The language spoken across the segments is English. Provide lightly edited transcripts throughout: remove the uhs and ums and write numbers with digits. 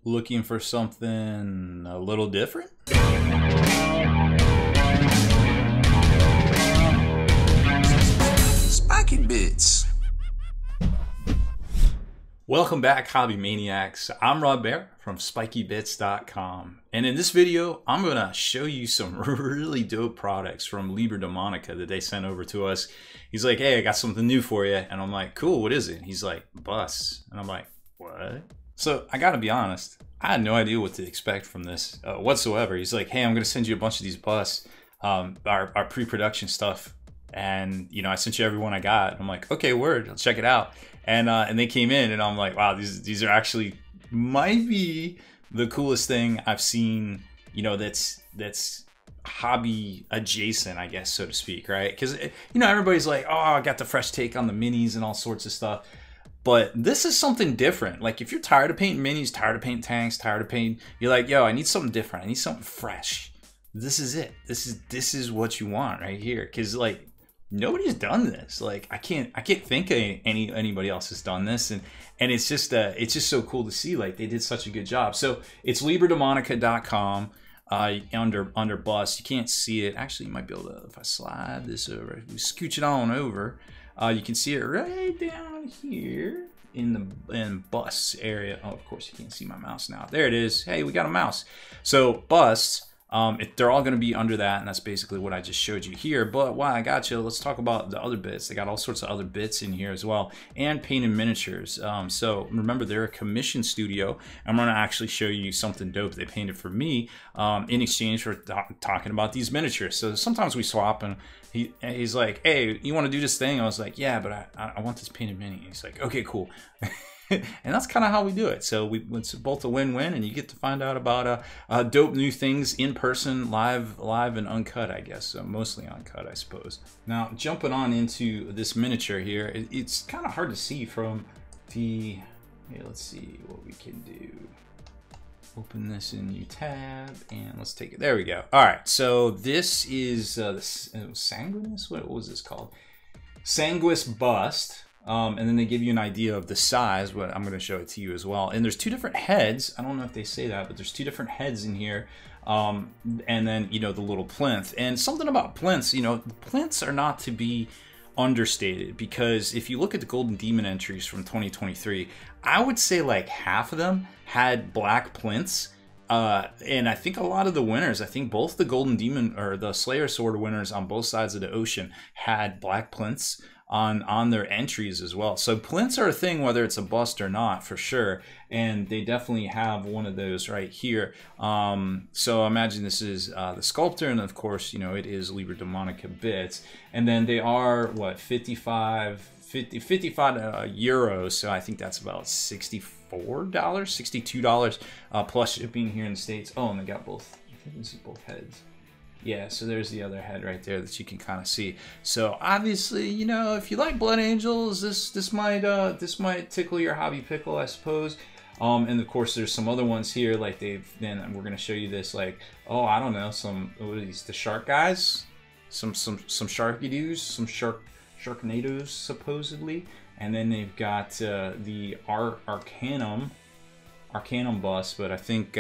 Looking for something a little different? Spiky Bits. Welcome back, Hobby Maniacs. I'm Rob Bear from SpikyBits.com, and in this video, I'm going to show you some really dope products from Liber Daemonica that they sent over to us. He's like, "Hey, I got something new for you," and I'm like, "Cool, what is it?" He's like, "Busts," and I'm like, "What?" So I got to be honest, I had no idea what to expect from this whatsoever. He's like, "Hey, I'm going to send you a bunch of these busts, our pre-production stuff." And, you know, I sent you every one I got. I'm like, okay, word, I'll check it out. And they came in and I'm like, wow, these are actually might be the coolest thing I've seen, you know, that's hobby adjacent, I guess, so to speak, right? Because, you know, everybody's like, oh, I got the fresh take on the minis and all sorts of stuff. But this is something different. Like, if you're tired of painting minis, tired of painting tanks, tired of painting, you're like, yo, I need something different. I need something fresh. This is it. This is what you want right here. Because, like, nobody's done this. Like, I can't think of anybody else has done this, and it's just so cool to see. Like, they did such a good job. So it's LiberDaemonica.com. Under bust, you can't see it. Actually, you might be able to, if I slide this over, if we scooch it on over, you can see it right down here in the busts area. Oh, of course you can't see my mouse now. There it is. Hey, we got a mouse. So busts. They're all going to be under that, and that's basically what I just showed you here. But while I got you, let's talk about the other bits. They got all sorts of other bits in here as well, and painted miniatures. So remember, they're a commission studio. I'm going to actually show you something dope they painted for me in exchange for talking about these miniatures. So sometimes we swap, and he's like, "Hey, you want to do this thing?" I was like, "Yeah, but I want this painted mini." He's like, "Okay, cool." And that's kind of how we do it. So it's both a win-win, and you get to find out about dope new things in person, live and uncut, I guess. So mostly uncut, I suppose. Now, jumping on into this miniature here, it's kind of hard to see from the... Here, let's see what we can do. Open this in new tab, and let's take it. There we go. All right, so this is the Sanguinus? What was this called? Sanguis bust. And then they give you an idea of the size, but I'm going to show it to you as well. And there's two different heads. I don't know if they say that, but there's two different heads in here. And then, you know, the little plinth. And something about plinths, you know, the plinths are not to be understated, because if you look at the Golden Demon entries from 2023, I would say like half of them had black plinths. And I think a lot of the winners, I think both the Golden Demon or the Slayer Sword winners on both sides of the ocean had black plinths on their entries as well. So plinths are a thing, whether it's a bust or not, for sure. And they definitely have one of those right here. So imagine this is the sculptor, and of course, you know, it is Liber Daemonica bits. And then they are, what, 55 euros. So I think that's about $64, $62 plus shipping here in the States. Oh, and they got both, I think this is both heads. Yeah, so there's the other head right there that you can kind of see. So obviously, you know, if you like Blood Angels, this might tickle your hobby pickle, I suppose. And of course, there's some other ones here, like then we're gonna show you this, like, oh, I don't know, what are these, the shark guys, some sharky dudes, some sharknadoes supposedly, and then they've got the Arcanum bust, but I think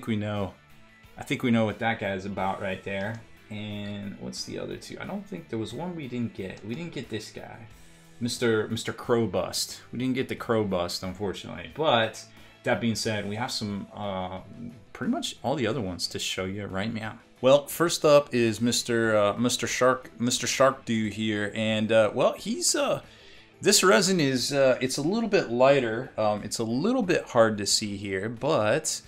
we know what that guy is about right there. And what's the other two? I don't think there was one we didn't get. We didn't get this guy, Mr. Crow Bust. We didn't get the Crow Bust, unfortunately. But that being said, we have some pretty much all the other ones to show you right now. Well, first up is Mr. Shark Dude here, and well, he's this resin is it's a little bit lighter. It's a little bit hard to see here, but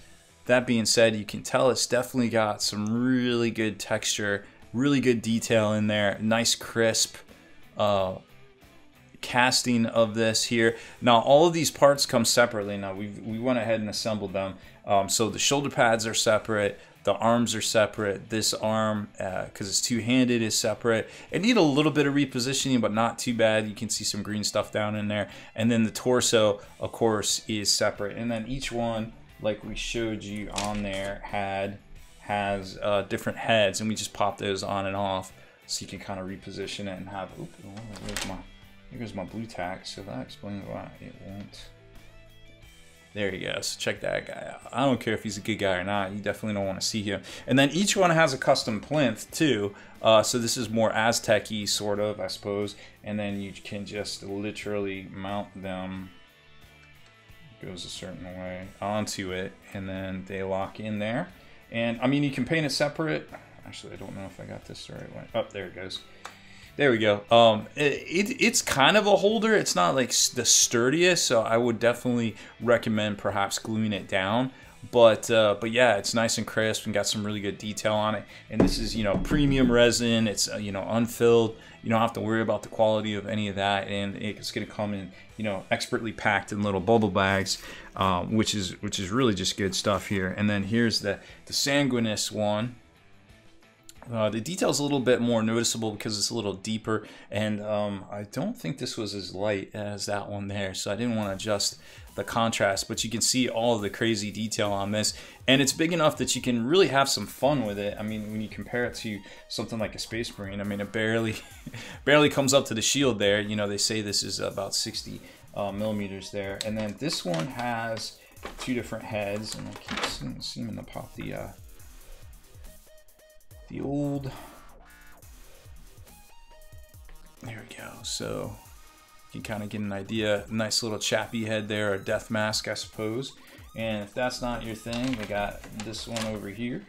that being said, you can tell it's definitely got some really good texture, really good detail in there. Nice crisp casting of this here. Now, all of these parts come separately. Now, we went ahead and assembled them. So the shoulder pads are separate. The arms are separate. This arm, because it's two-handed, is separate. It need a little bit of repositioning, but not too bad. You can see some green stuff down in there. And then the torso, of course, is separate. And then each one, like we showed you on there, has different heads, and we just pop those on and off so you can kind of reposition it and have. Oops, here's my blue tack, so that explains why it won't There he goes. Check that guy out. I don't care if he's a good guy or not. You definitely don't want to see him. And then each one has a custom plinth too. So this is more Aztec-y sort of, I suppose. And then you can just literally mount them. Goes a certain way onto it, and then they lock in there. And I mean, you can paint it separate. Actually, I don't know if I got this the right way. Oh, there it goes. There we go. It's kind of a holder. It's not like the sturdiest, so I would definitely recommend perhaps gluing it down. But yeah, it's nice and crisp and got some really good detail on it. And this is, you know, premium resin. It's you know, unfilled. You don't have to worry about the quality of any of that, and it's going to come in, you know, expertly packed in little bubble bags, which is really just good stuff here. And then here's the sanguineous one. The detail's a little bit more noticeable because it's a little deeper, and I don't think this was as light as that one there, so I didn't want to adjust the contrast, but you can see all of the crazy detail on this, and it's big enough that you can really have some fun with it. I mean, when you compare it to something like a Space Marine, I mean, it barely comes up to the shield there. You know, they say this is about 60 millimeters there, and then this one has two different heads, and I keep seeming to pop the old, there we go. So you can kind of get an idea. Nice little chappy head there, a death mask, I suppose. And if that's not your thing, they got this one over here.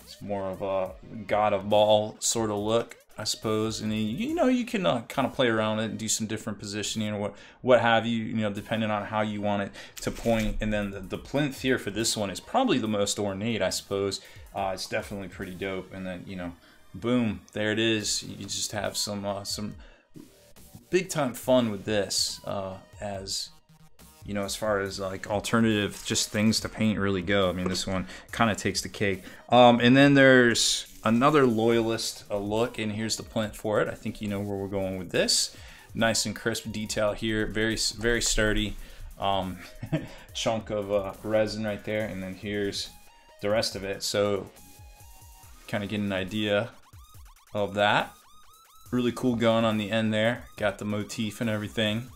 It's more of a God of Ball sort of look, I suppose. And then, you know, you can kind of play around it and do some different positioning or what have you, you know, depending on how you want it to point. And then the plinth here for this one is probably the most ornate, I suppose. It's definitely pretty dope. And then, you know, boom, there it is. You can just have some big time fun with this, as you know, as far as like alternative just things to paint really go. I mean, this one kind of takes the cake. And then there's another Loyalist look, and here's the plinth for it. I think you know where we're going with this. Nice and crisp detail here, very sturdy. Chunk of resin right there, and then here's the rest of it. So kind of get an idea of that. Really cool going on the end there. Got the motif and everything.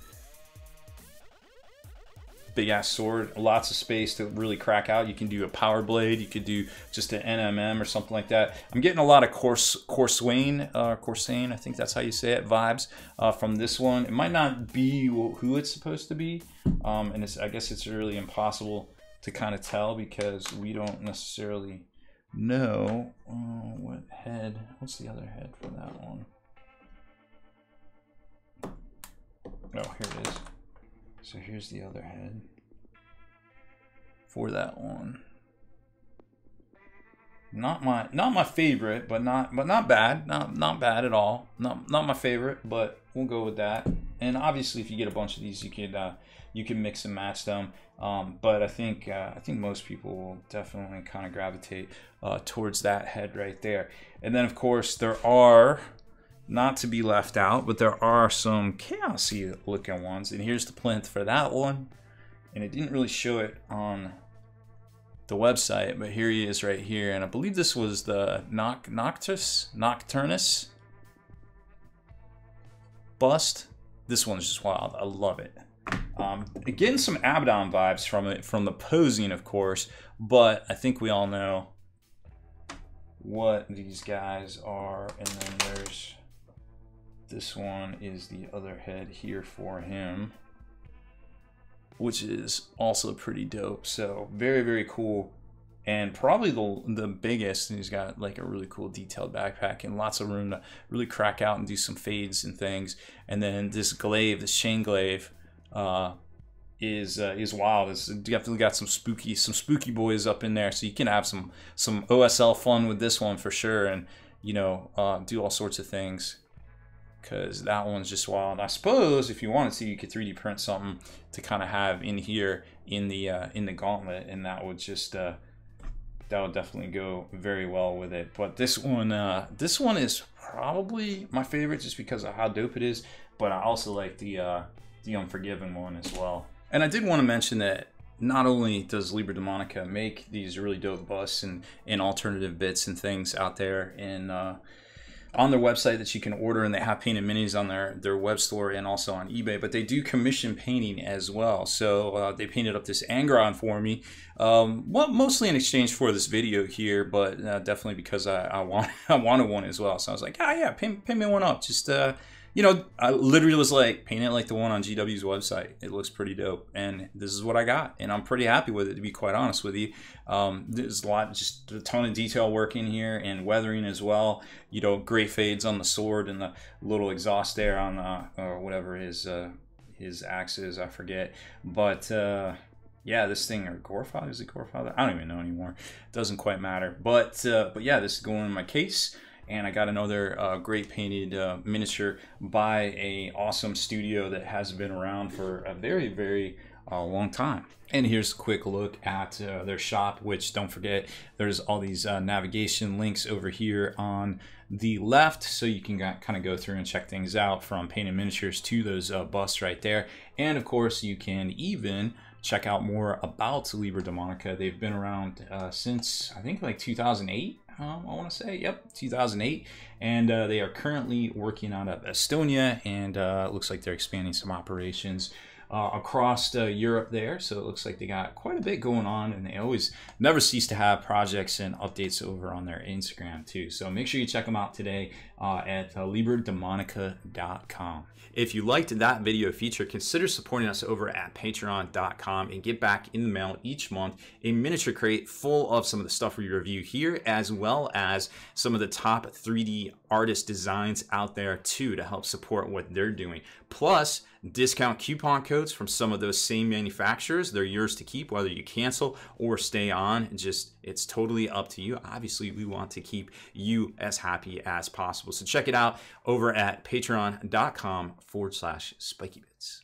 Big ass sword, lots of space to really crack out. You can do a power blade, you could do just an NMM or something like that. I'm getting a lot of Corsaine, I think that's how you say it, vibes from this one. It might not be who it's supposed to be, and I guess it's really impossible to kind of tell because we don't necessarily know what head. What's the other head for that one? Oh, here it is. So here's the other head for that one. Not my favorite, but not bad. Not bad at all. Not my favorite, but we'll go with that. And obviously, if you get a bunch of these, you can mix and match them. But I think most people will definitely kind of gravitate towards that head right there. And then of course there are, not to be left out, but there are some chaosy looking ones. And here's the plinth for that one. And it didn't really show it on the website, but here he is right here. And I believe this was the Nocturnus bust. This one's just wild. I love it. Getting some Abaddon vibes from it, from the posing, of course, but I think we all know what these guys are. And then there's this one is the other head here for him, which is also pretty dope. So very cool, and probably the biggest. And he's got like a really cool detailed backpack and lots of room to really crack out and do some fades and things. And then this glaive, this chain glaive, is wild. It's definitely got some spooky boys up in there. So you can have some OSL fun with this one for sure, and you know, do all sorts of things. Because that one's just wild. I suppose if you wanted to, you could 3D print something to kind of have in here in the gauntlet, and that would just that would definitely go very well with it. But this one is probably my favorite just because of how dope it is. But I also like the Unforgiven one as well. And I did want to mention that not only does Liber Daemonica make these really dope busts and alternative bits and things out there in on their website that you can order, and they have painted minis on their web store and also on eBay, but they do commission painting as well. So they painted up this Angron for me, well, mostly in exchange for this video here, but definitely because I wanted one as well. So I was like, yeah, paint me one up. Just you know, I literally was like, paint it like the one on GW's website. It looks pretty dope, and this is what I got, and I'm pretty happy with it, to be quite honest with you. There's just a ton of detail work in here, and weathering as well. You know, gray fades on the sword, and the little exhaust there on the whatever his axe is, I forget. But yeah, this thing, or Gorfather, is it Gorfather? I don't even know anymore. It doesn't quite matter. But yeah, this is going in my case. And I got another great painted miniature by a awesome studio that has been around for a very, very long time. And here's a quick look at their shop, which, don't forget, there's all these navigation links over here on the left, so you can kind of go through and check things out, from painted miniatures to those busts right there. And of course, you can even check out more about Liber Daemonica. They've been around since, I think, like 2008. I want to say, yep, 2008, and they are currently working out of Estonia, and it looks like they're expanding some operations across Europe there. So it looks like they got quite a bit going on, and they always never cease to have projects and updates over on their Instagram too. So make sure you check them out today at LiberDaemonica.com. If you liked that video feature, consider supporting us over at Patron.com and get back in the mail each month a miniature crate full of some of the stuff we review here, as well as some of the top 3D artist designs out there too, to help support what they're doing. Plus, discount coupon codes from some of those same manufacturers. They're yours to keep, whether you cancel or stay on. It's totally up to you. Obviously, we want to keep you as happy as possible. So check it out over at patreon.com/spikybits.